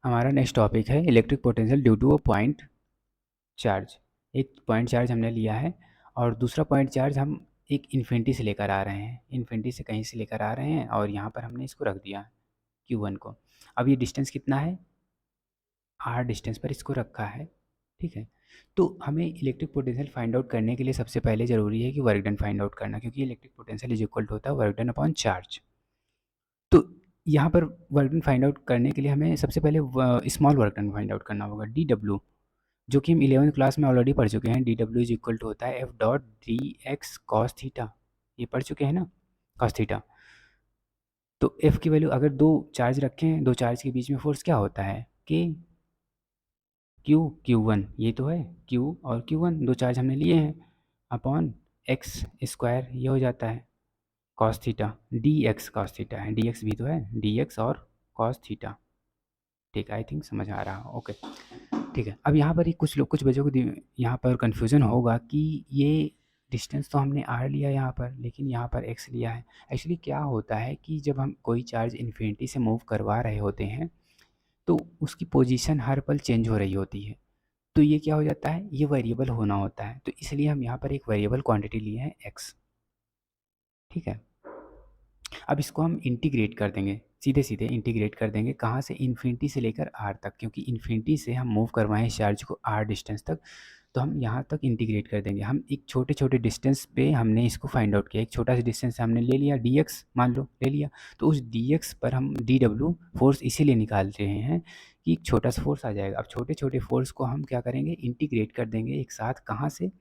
हमारा next topic है electric potential due to a point charge. एक पॉइंट चार्ज हमने लिया है और दूसरा पॉइंट चार्ज हम एक इन्फिनिटी से लेकर आ रहे हैं, इन्फिनिटी से कहीं से लेकर आ रहे हैं और यहाँ पर हमने इसको रख दिया Q1 को। अब ये डिस्टेंस कितना है, R डिस्टेंस पर इसको रखा है, ठीक है। तो हमें इलेक्ट्रिक पोटेंशियल फाइंड आउट करने के लिए सबसे पहले ज़रूरी है कि वर्क डन फाइंड आउट करना, क्योंकि electric potential is equal to होता है वर्क डन अपॉन चार्ज। तो यहाँ पर वर्क डन फाइंड आउट करने के लिए हमें सबसे पहले small work done find out करना होगा, DW, जो कि हम 11वीं क्लास में ऑलरेडी पढ़ चुके हैं। DW इज इक्वल टू होता है F dot DX cos theta, ये पढ़ चुके हैं ना, कॉस थीटा। तो F की वैल्यू, अगर दो चार्ज रखें, दो चार्ज के बीच में फोर्स क्या होता है, K Q1, ये तो है Q और Q1 दो चार्ज हमने लिए हैं, अपॉन एक्स स्क्वायर, ये हो जाता है cos theta, DX cos theta है, DX भी तो है, DX और कॉस थीटा। ठीक है, आई थिंक समझ आ रहा, ओके। ठीक है, अब यहाँ पर ही कुछ बच्चों को यहाँ पर कन्फ्यूज़न होगा कि ये डिस्टेंस तो हमने R लिया यहाँ पर, लेकिन यहाँ पर X लिया है। एक्चुअली क्या होता है कि जब हम कोई चार्ज इन्फिनिटी से मूव करवा रहे होते हैं तो उसकी पोजीशन हर पल चेंज हो रही होती है, तो ये क्या हो जाता है, ये वेरिएबल होना होता है, तो इसलिए हम यहाँ पर एक वेरिएबल क्वांटिटी लिए हैं X, ठीक है। अब इसको हम इंटीग्रेट कर देंगे, सीधे सीधे इंटीग्रेट कर देंगे, कहाँ से, इन्फिनिटी से लेकर R तक, क्योंकि इन्फिनिटी से हम मूव करवाएं इस चार्ज को R डिस्टेंस तक, तो हम यहाँ तक इंटीग्रेट कर देंगे। हम एक छोटे छोटे डिस्टेंस पे हमने इसको फाइंड आउट किया, एक छोटा सा डिस्टेंस हमने ले लिया, DX मान लो ले लिया, तो उस DX पर हम DW फोर्स इसीलिए निकाल रहे हैं कि एक छोटा सा फोर्स आ जाएगा। अब छोटे छोटे फोर्स को हम क्या करेंगे, इंटीग्रेट कर देंगे एक साथ, कहाँ से,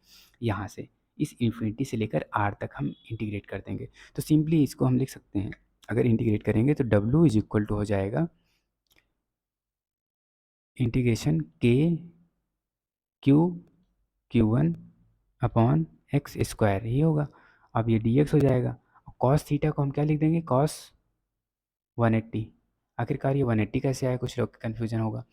यहाँ से, इस इन्फिनिटी से लेकर R तक हम इंटीग्रेट कर देंगे। तो सिंपली इसको हम लिख सकते हैं, अगर इंटीग्रेट करेंगे तो W इज इक्वल टू हो जाएगा integration Q1 upon x square, ये होगा। अब ये DX हो जाएगा, कॉस थीटा को हम क्या लिख देंगे, कॉस 180। आखिरकार ये 180 कैसे आया, कुछ लोग कन्फ्यूजन होगा।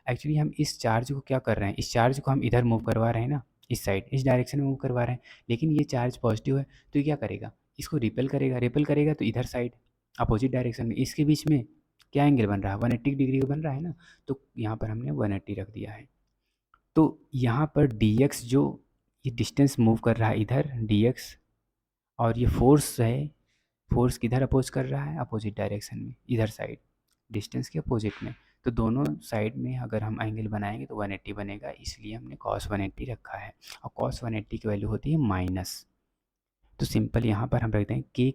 एक्चुअली हम इस चार्ज को क्या कर रहे हैं, इस चार्ज को हम इधर मूव करवा रहे हैं ना, इस साइड, इस डायरेक्शन में मूव करवा रहे हैं, लेकिन ये चार्ज पॉजिटिव है, तो ये क्या करेगा, इसको रिपेल करेगा, रिपेल करेगा तो इधर साइड अपोजिट डायरेक्शन में, इसके बीच में क्या एंगल बन रहा है, 180 डिग्री का बन रहा है ना, तो यहाँ पर हमने 180 रख दिया है। तो यहाँ पर DX जो ये डिस्टेंस मूव कर रहा है इधर, DX, और ये फोर्स है, फोर्स किधर अपोज कर रहा है, अपोजिट डायरेक्शन में, इधर साइड, डिस्टेंस के अपोजिट में, तो दोनों साइड में अगर हम एंगल बनाएंगे तो 180 बनेगा, इसलिए हमने cos 180 रखा है, और cos 180 की वैल्यू होती है माइनस। तो सिंपल यहाँ पर हम रख देंगे कि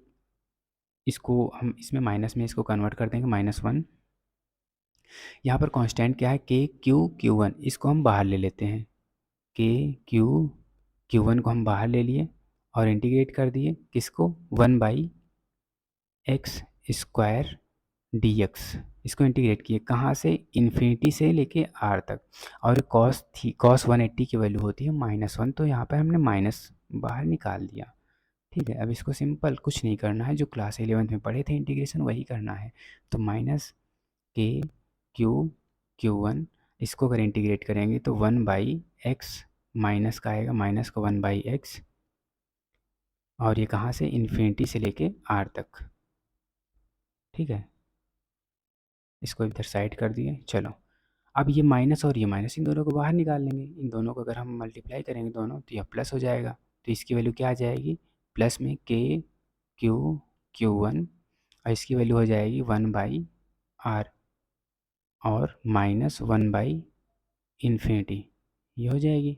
इसको हम इसमें माइनस में इसको कन्वर्ट कर देंगे, -1। यहाँ पर कांस्टेंट क्या है, Q1, इसको हम बाहर ले लेते हैं, Q1 को हम बाहर ले लिए और इंटीग्रेट कर दिए, किसको, 1/x स्क्वायर DX, इसको इंटीग्रेट किए कहाँ से, इन्फिनिटी से लेके R तक, और cos 180 की वैल्यू होती है -1, तो यहाँ पर हमने माइनस बाहर निकाल दिया, ठीक है। अब इसको सिंपल कुछ नहीं करना है, जो क्लास 11th में पढ़े थे इंटीग्रेशन वही करना है, तो -Q1, इसको अगर इंटीग्रेट करेंगे तो 1/x, माइनस का आएगा, माइनस का 1/x, और ये कहाँ से, इन्फिनिटी से लेके R तक, ठीक है। इसको इधर साइड कर दिए, चलो। अब ये माइनस और ये माइनस, इन दोनों को बाहर निकाल लेंगे, इन दोनों को अगर हम मल्टीप्लाई करेंगे दोनों तो यह प्लस हो जाएगा, तो इसकी वैल्यू क्या आ जाएगी, प्लस में Q1, और इसकी वैल्यू हो जाएगी 1/R, और -1/इन्फिनिटी, ये हो जाएगी।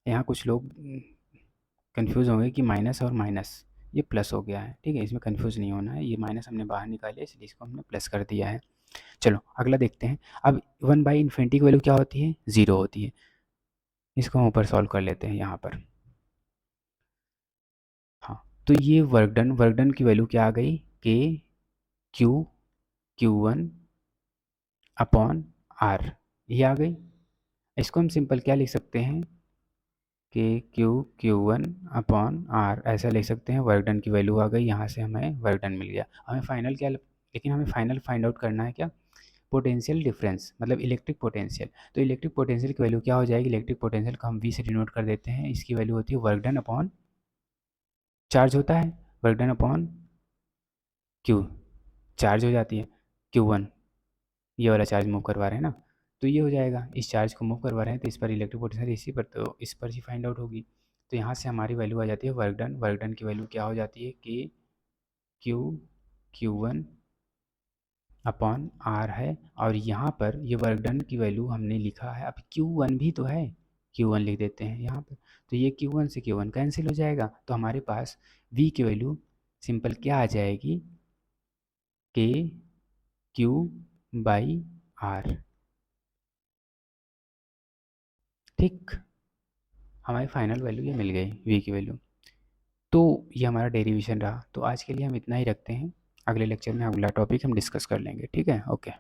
यहाँ कुछ लोग कंफ्यूज होंगे कि माइनस और माइनस, ये प्लस हो गया है, ठीक है, इसमें कंफ्यूज नहीं होना है, ये माइनस हमने बाहर निकाले इसलिए इसको हमने प्लस कर दिया है। चलो अगला देखते हैं। अब 1/इन्फिनिटी की वैल्यू क्या होती है, 0 होती है, इसको हम ऊपर सॉल्व कर लेते हैं यहाँ पर। हाँ, तो ये वर्क डन की वैल्यू क्या आ गई, Q1 अपॉन R, ये आ गई। इसको हम सिंपल क्या लिख सकते हैं, Q1 अपॉन R, ऐसा लिख सकते हैं। वर्क डन की वैल्यू आ गई, यहाँ से हमें वर्क डन मिल गया। हमें फाइनल क्या, लेकिन हमें फाइनल फाइंड आउट करना है क्या, पोटेंशियल डिफरेंस, मतलब इलेक्ट्रिक पोटेंशियल। तो इलेक्ट्रिक पोटेंशियल की वैल्यू क्या हो जाएगी, इलेक्ट्रिक पोटेंशियल को हम V से डिनोट कर देते हैं, इसकी वैल्यू होती है वर्क डन अपॉन चार्ज होता है, work done upon Q, charge हो जाती है Q1, ये वाला चार्ज मूव करवा रहे हैं ना, तो ये हो जाएगा, इस चार्ज को मूव करवा रहे हैं तो इस पर इलेक्ट्रिक पोटेंशियल इसी पर, तो इस पर ही फाइंड आउट होगी। तो यहाँ से हमारी वैल्यू आ जाती है वर्क डन। वर्क डन की वैल्यू क्या हो जाती है कि Q1 अपॉन आर है, और यहाँ पर ये वर्क डन की वैल्यू हमने लिखा है, अब Q1 भी तो है, Q1 लिख देते हैं यहाँ पर। तो ये Q1 से Q1 कैंसिल हो जाएगा, तो हमारे पास V की वैल्यू सिंपल क्या आ जाएगी, के क्यू बाई आर। ठीक, हमारी फाइनल वैल्यू ये मिल गई V की वैल्यू। तो ये हमारा डेरिवेशन रहा। तो आज के लिए हम इतना ही रखते हैं, अगले लेक्चर में अगला टॉपिक हम डिस्कस कर लेंगे। ठीक है, ओके।